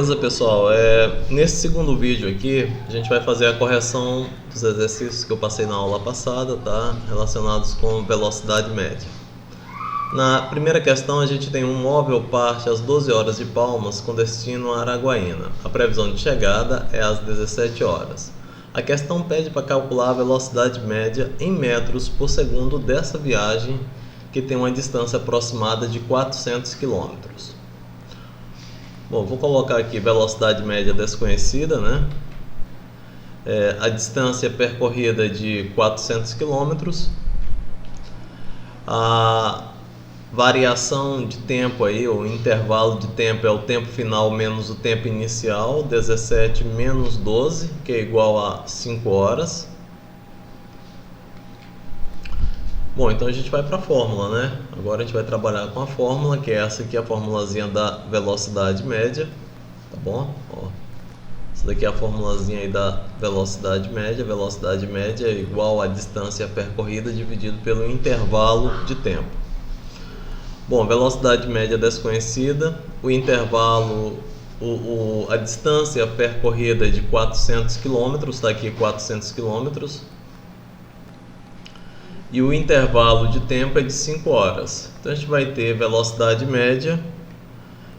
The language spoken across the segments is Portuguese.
Beleza, pessoal? Nesse segundo vídeo aqui, a gente vai fazer a correção dos exercícios que eu passei na aula passada, tá? Relacionados com velocidade média. Na primeira questão, a gente tem um móvel parte às 12 horas de Palmas com destino a Araguaína. A previsão de chegada é às 17 horas. A questão pede para calcular a velocidade média em metros por segundo dessa viagem, que tem uma distância aproximada de 400 km. Bom, vou colocar aqui velocidade média desconhecida, né? A distância percorrida de 400 km. A variação de tempo aí, o intervalo de tempo é o tempo final menos o tempo inicial, 17 menos 12, que é igual a 5 horas. Bom, então a gente vai para a fórmula, né? Agora a gente vai trabalhar com a fórmula, que é essa aqui, a formulazinha da velocidade média, tá bom? Ó, essa daqui é a formulazinha aí da velocidade média. Velocidade média é igual a distância percorrida dividido pelo intervalo de tempo. Bom, velocidade média desconhecida, o intervalo, a distância percorrida é de 400 km, está aqui 400 km. E o intervalo de tempo é de 5 horas. Então a gente vai ter velocidade média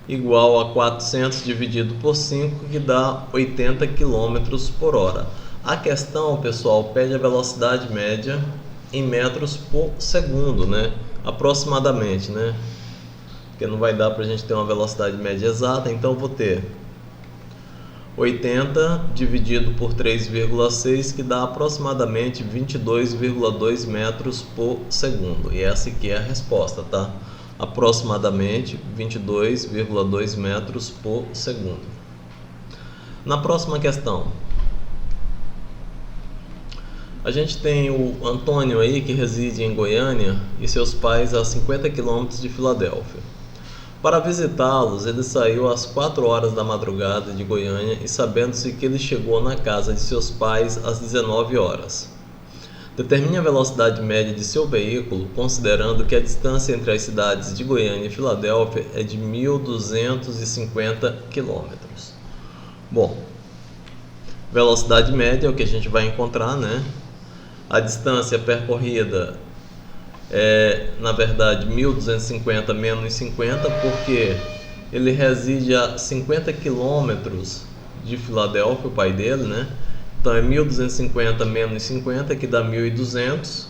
igual a 400 dividido por 5, que dá 80 km por hora. A questão, pessoal, pede a velocidade média em metros por segundo, né? Aproximadamente, né? Porque não vai dar para a gente ter uma velocidade média exata, então eu vou ter 80 dividido por 3,6, que dá aproximadamente 22,2 metros por segundo. E essa aqui é a resposta, tá? Aproximadamente 22,2 metros por segundo. Na próxima questão, a gente tem o Antônio aí, que reside em Goiânia, e seus pais a 50 km de Filadélfia. Para visitá-los, ele saiu às 4 horas da madrugada de Goiânia e sabendo-se que ele chegou na casa de seus pais às 19 horas. Determine a velocidade média de seu veículo, considerando que a distância entre as cidades de Goiânia e Filadélfia é de 1.250 km. Bom, velocidade média é o que a gente vai encontrar, né? A distância percorrida é, na verdade, 1.250 menos 50, porque ele reside a 50 quilômetros de Filadélfia, o pai dele, né? Então é 1.250 menos 50, que dá 1.200.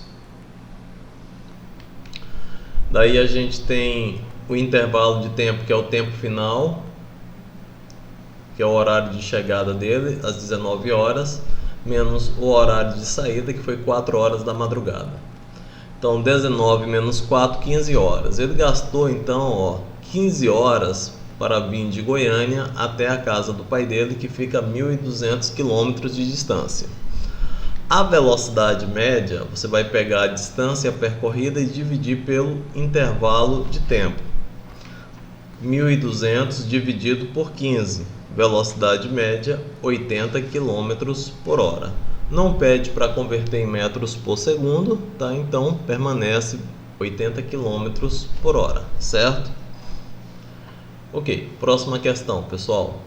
Daí a gente tem o intervalo de tempo, que é o tempo final, que é o horário de chegada dele, às 19 horas, menos o horário de saída, que foi 4 horas da madrugada. Então 19 menos 4, 15 horas. Ele gastou então 15 horas para vir de Goiânia até a casa do pai dele, que fica a 1.200 km de distância. A velocidade média, você vai pegar a distância percorrida e dividir pelo intervalo de tempo. 1.200 dividido por 15. Velocidade média 80 km por hora. Não pede para converter em metros por segundo, tá? Então permanece 80 km por hora, certo? Ok, próxima questão, pessoal.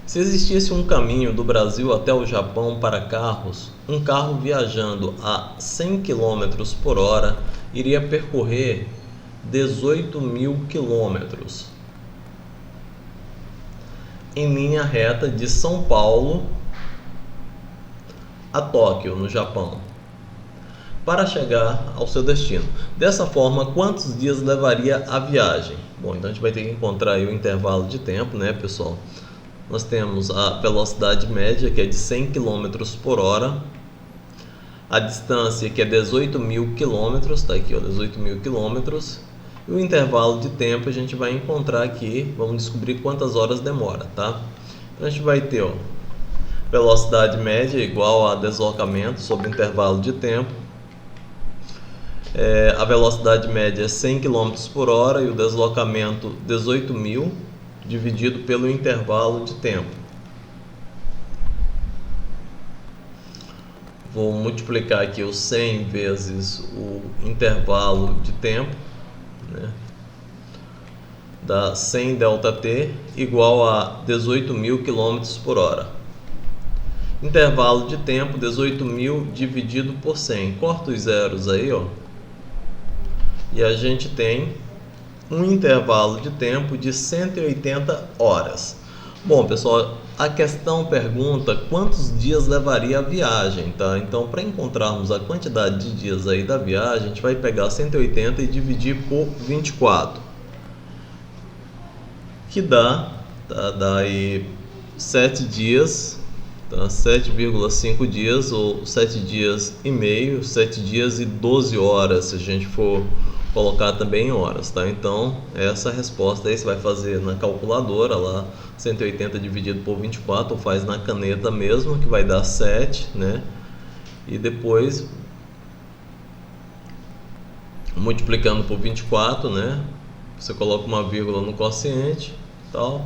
Se existisse um caminho do Brasil até o Japão para carros, um carro viajando a 100 km por hora iria percorrer 18.000 km em linha reta de São Paulo a Tóquio, no Japão, para chegar ao seu destino. Dessa forma, quantos dias levaria a viagem? Bom, então a gente vai ter que encontrar aí o intervalo de tempo, né, pessoal? Nós temos a velocidade média, que é de 100 km por hora, a distância, que é 18.000 km, tá aqui, 18.000 km, e o intervalo de tempo a gente vai encontrar aqui, vamos descobrir quantas horas demora, tá? Então a gente vai ter, velocidade média igual a deslocamento sobre intervalo de tempo. A velocidade média é 100 km por hora e o deslocamento 18.000 dividido pelo intervalo de tempo. Vou multiplicar aqui o 100 vezes o intervalo de tempo, né? dá 100 ΔT igual a 18.000 km por hora. Intervalo de tempo 18.000 dividido por 100. Corta os zeros aí, ó. E a gente tem um intervalo de tempo de 180 horas. Bom, pessoal, a questão pergunta quantos dias levaria a viagem, tá? Então, para encontrarmos a quantidade de dias aí da viagem, a gente vai pegar 180 e dividir por 24, que dá aí 7 dias, tá? 7,5 dias ou 7 dias e meio, 7 dias e 12 horas, se a gente for colocar também em horas, tá? Então, essa resposta aí você vai fazer na calculadora lá, 180 dividido por 24, ou faz na caneta mesmo, que vai dar 7, né? E depois, multiplicando por 24, né? Você coloca uma vírgula no quociente, tal,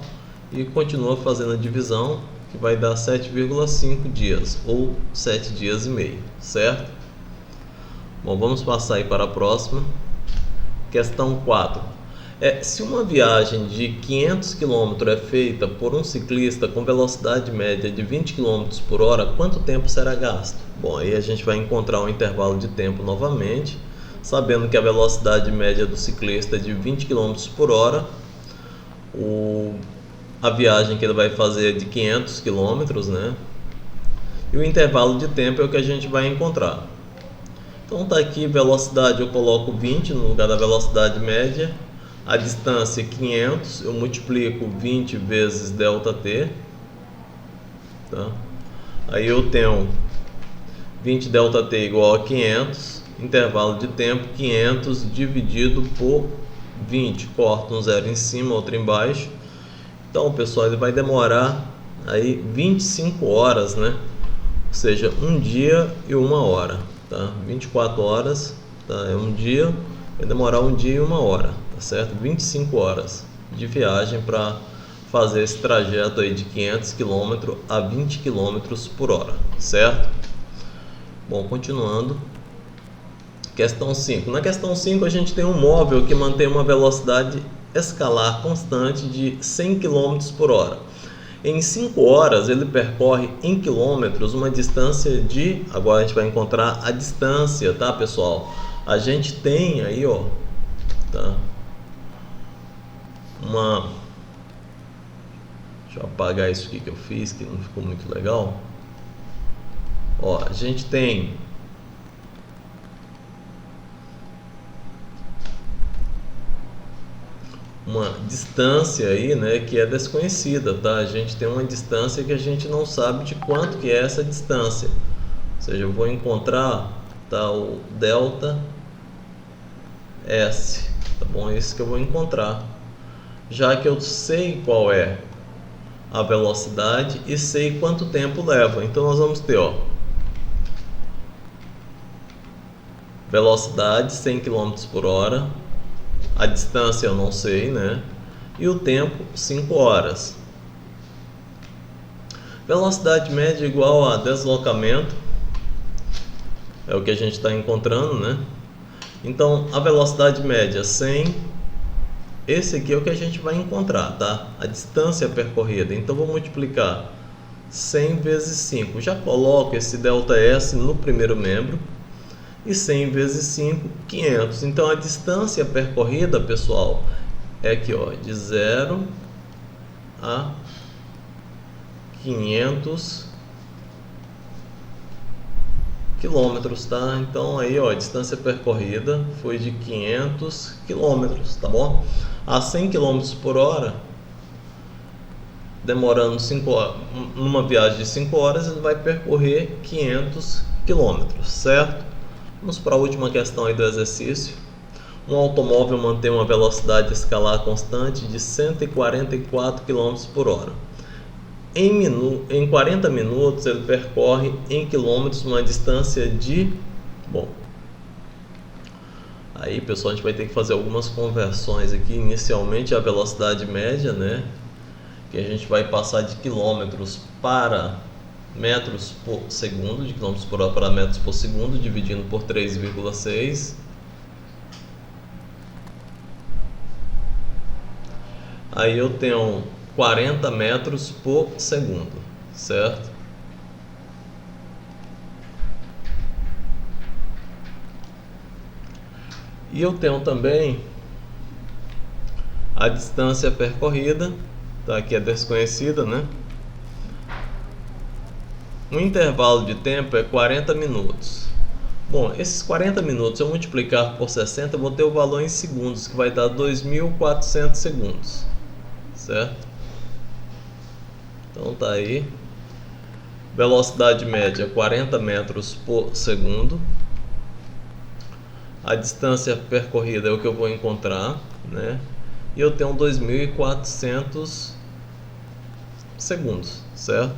e continua fazendo a divisão, que vai dar 7,5 dias, ou 7 dias e meio, certo? Bom, vamos passar aí para a próxima. Questão 4. Se uma viagem de 500 km é feita por um ciclista com velocidade média de 20 km por hora, quanto tempo será gasto? Bom, aí a gente vai encontrar um intervalo de tempo novamente, sabendo que a velocidade média do ciclista é de 20 km por hora, a viagem que ele vai fazer é de 500 km, né? E o intervalo de tempo é o que a gente vai encontrar. Então tá aqui, velocidade eu coloco 20 no lugar da velocidade média, a distância é 500, eu multiplico 20 vezes ΔT, tá? Aí eu tenho 20 ΔT igual a 500, intervalo de tempo 500 dividido por 20, corta um zero em cima, outro embaixo. Então, pessoal, ele vai demorar aí 25 horas, né? Ou seja, um dia e uma hora. Tá? 24 horas, tá? É um dia, vai demorar um dia e uma hora, tá certo? 25 horas de viagem para fazer esse trajeto aí de 500 km a 20 km por hora, certo? Bom, continuando. Questão 5. Na questão 5 a gente tem um móvel que mantém uma velocidade escalar constante de 100 km por hora. Em 5 horas ele percorre em quilômetros uma distância de... Agora a gente vai encontrar a distância, tá, pessoal? A gente tem aí, ó, tá? Deixa eu apagar isso aqui que eu fiz, que não ficou muito legal. Ó, a gente tem uma distância aí, né, que é desconhecida, tá? A gente tem uma distância que a gente não sabe de quanto que é essa distância. Ou seja, eu vou encontrar, tá, o delta S, tá bom? É isso que eu vou encontrar. Já que eu sei qual é a velocidade e sei quanto tempo leva. Então nós vamos ter, ó, velocidade 100 km por hora. A distância eu não sei, né? E o tempo 5 horas. Velocidade média igual a deslocamento. É o que a gente está encontrando, né? Então, a velocidade média 100. Esse aqui é o que a gente vai encontrar, tá? A distância percorrida. Então, vou multiplicar 100 vezes 5. Já coloco esse ΔS no primeiro membro. E 100 vezes 5, 500. Então, a distância percorrida, pessoal, é aqui, ó, de 0 a 500 quilômetros, tá? Então, aí, ó, a distância percorrida foi de 500 quilômetros, tá bom? A 100 km por hora, demorando 5 horas, numa viagem de 5 horas, ele vai percorrer 500 quilômetros, certo? Vamos para a última questão aí do exercício. Um automóvel mantém uma velocidade escalar constante de 144 km por hora. Em 40 minutos ele percorre em quilômetros uma distância de... Bom, aí, pessoal, a gente vai ter que fazer algumas conversões aqui. Inicialmente a velocidade média, né? Que a gente vai passar de quilômetros para metros por segundo, de quilômetros por hora para metros por segundo, dividindo por 3,6. Aí eu tenho 40 metros por segundo, certo? E eu tenho também a distância percorrida, tá? Que é desconhecida, né? O intervalo de tempo é 40 minutos. Bom, esses 40 minutos, se eu multiplicar por 60, eu vou ter o valor em segundos, que vai dar 2.400 segundos, certo? Então tá aí. Velocidade média 40 metros por segundo. A distância percorrida é o que eu vou encontrar, né? E eu tenho 2.400 segundos, certo?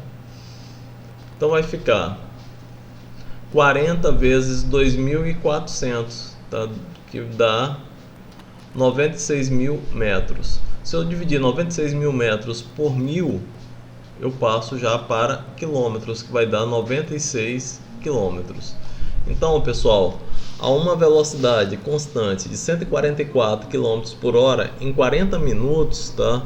Então vai ficar 40 vezes 2.400, tá? Que dá 96.000 metros. Se eu dividir 96.000 metros por 1.000, eu passo já para quilômetros, que vai dar 96 quilômetros. Então, pessoal, a uma velocidade constante de 144 km por hora, em 40 minutos, tá?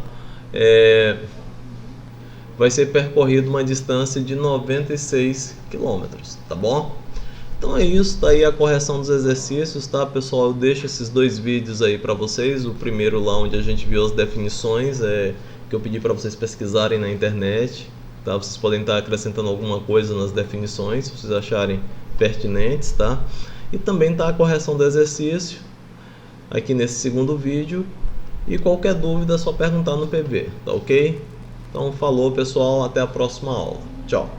Vai ser percorrido uma distância de 96 km, tá bom? Então é isso, tá aí a correção dos exercícios, tá, pessoal? Eu deixo esses dois vídeos aí para vocês. O primeiro lá onde a gente viu as definições, que eu pedi para vocês pesquisarem na internet, tá? Vocês podem estar acrescentando alguma coisa nas definições, se vocês acharem pertinentes, tá? E também tá a correção do exercício aqui nesse segundo vídeo. E qualquer dúvida é só perguntar no PV, tá ok? Então falou, pessoal, até a próxima aula. Tchau!